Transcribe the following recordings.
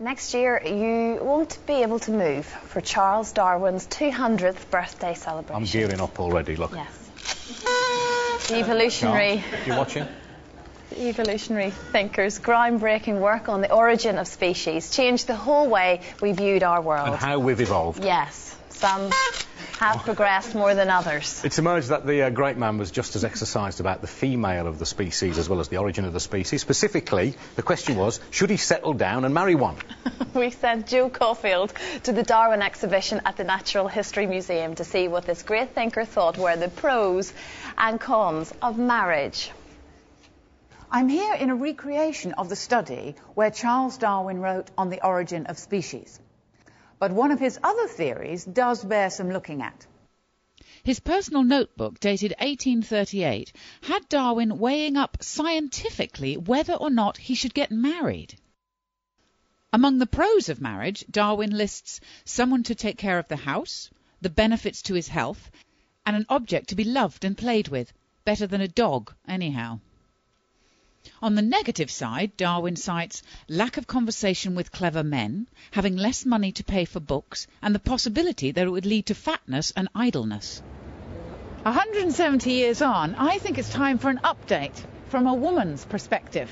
Next year, you won't be able to move for Charles Darwin's 200th birthday celebration. I'm gearing up already, look. Yes. The evolutionary... Charles, you watching? The evolutionary thinker's groundbreaking work on the origin of species changed the whole way we viewed our world. And how we've evolved. Yes. Some have progressed more than others. It's emerged that the great man was just as exercised about the female of the species as well as the origin of the species. Specifically, the question was, should he settle down and marry one? We sent Joe Caulfield to the Darwin exhibition at the Natural History Museum to see what this great thinker thought were the pros and cons of marriage. I'm here in a recreation of the study where Charles Darwin wrote on the origin of species. But one of his other theories does bear some looking at. His personal notebook, dated 1838, had Darwin weighing up scientifically whether or not he should get married. Among the pros of marriage, Darwin lists someone to take care of the house, the benefits to his health, and an object to be loved and played with, better than a dog, anyhow. On the negative side, Darwin cites lack of conversation with clever men, having less money to pay for books, and the possibility that it would lead to fatness and idleness. 170 years on, I think it's time for an update from a woman's perspective.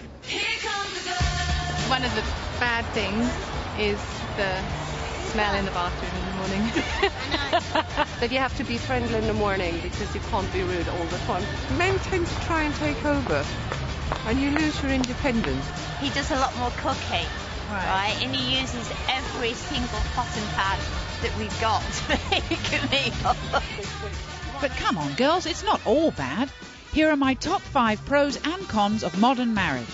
One of the bad things is the smell in the bathroom in the morning. That you have to be friendly in the morning because you can't be rude all the time. Men tend to try and take over. And you lose your independence. He does a lot more cooking, right? And he uses every single pot and pan that we've got to make a meal. But come on, girls, it's not all bad. Here are my top 5 pros and cons of modern marriage.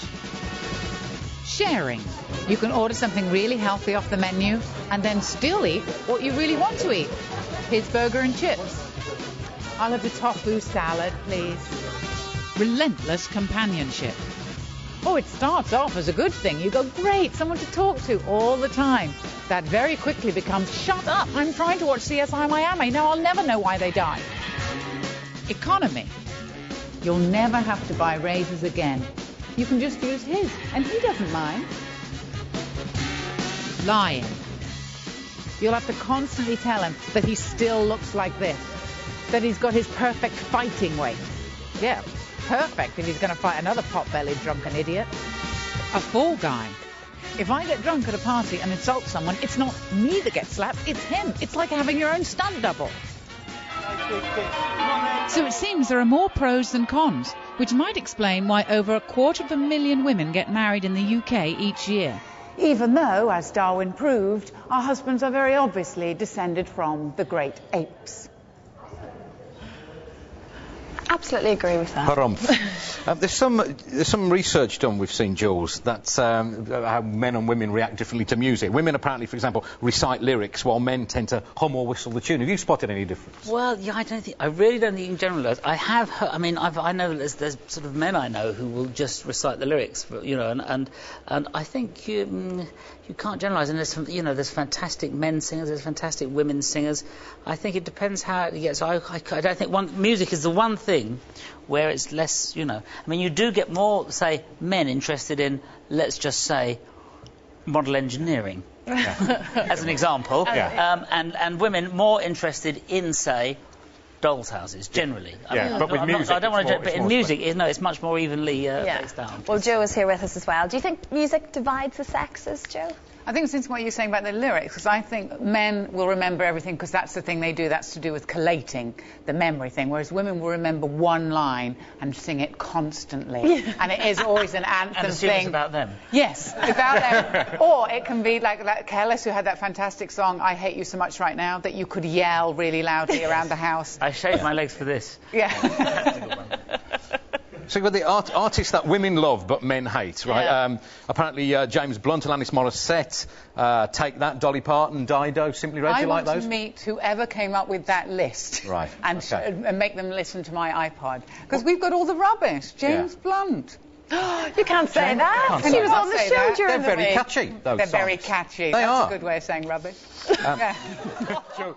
Sharing. You can order something really healthy off the menu and then still eat what you really want to eat. Here's burger and chips. I'll have the tofu salad, please. Relentless companionship. Oh, it starts off as a good thing. You go, great, someone to talk to all the time. That very quickly becomes, shut up, I'm trying to watch CSI Miami. Now I'll never know why they die. Economy. You'll never have to buy razors again. You can just use his, and he doesn't mind. Lying. You'll have to constantly tell him that he still looks like this, that he's got his perfect fighting weight. Yeah. Perfect if he's going to fight another pot-bellied drunken idiot. A fall guy. If I get drunk at a party and insult someone, it's not me that gets slapped, it's him. It's like having your own stunt double. So it seems there are more pros than cons, which might explain why over 250,000 women get married in the UK each year. Even though, as Darwin proved, our husbands are very obviously descended from the great apes. Absolutely agree with that. Harumph. There's some research done, we've seen, Jules, that's how men and women react differently to music. Women apparently, for example, recite lyrics while men tend to hum or whistle the tune. Have you spotted any difference? Well, yeah, I really don't think in general. I have heard, I mean, I know there's sort of men I know who will just recite the lyrics, you know, and I think you can't generalise. And there's fantastic men singers, there's fantastic women singers. I think it depends how it gets. I don't think music is the one thing where it's less, you know. I mean, you do get more, say, men interested in, let's just say, model engineering, as an example, and women more interested in, say, dolls' houses, generally. But with music, I don't want to. But in music, it's much more evenly based down. Well, Joe is here with us as well. Do you think music divides the sexes, Joe? I think since what you're saying about the lyrics, because I think men will remember everything because that's the thing they do. That's to do with collating, the memory thing, whereas women will remember one line and sing it constantly. And it is always an anthem and thing. It's about them. Yes, about them. Or it can be like Careless, who had that fantastic song, I Hate You So Much Right Now, that you could yell really loudly around the house. I shaved my legs for this. Yeah. That's a good one. So you've got the artists that women love but men hate, right? Yeah. Apparently James Blunt, Alanis Morissette, Take That, Dolly Parton, Dido, Simply Red. Do you like those? I want to meet whoever came up with that list. Right. And make them listen to my iPod. Because we've got all the rubbish. James Blunt. You can't say that. He was on the show during the week. They're very catchy, those songs. They're very catchy. They are. That's a good way of saying rubbish. Joe,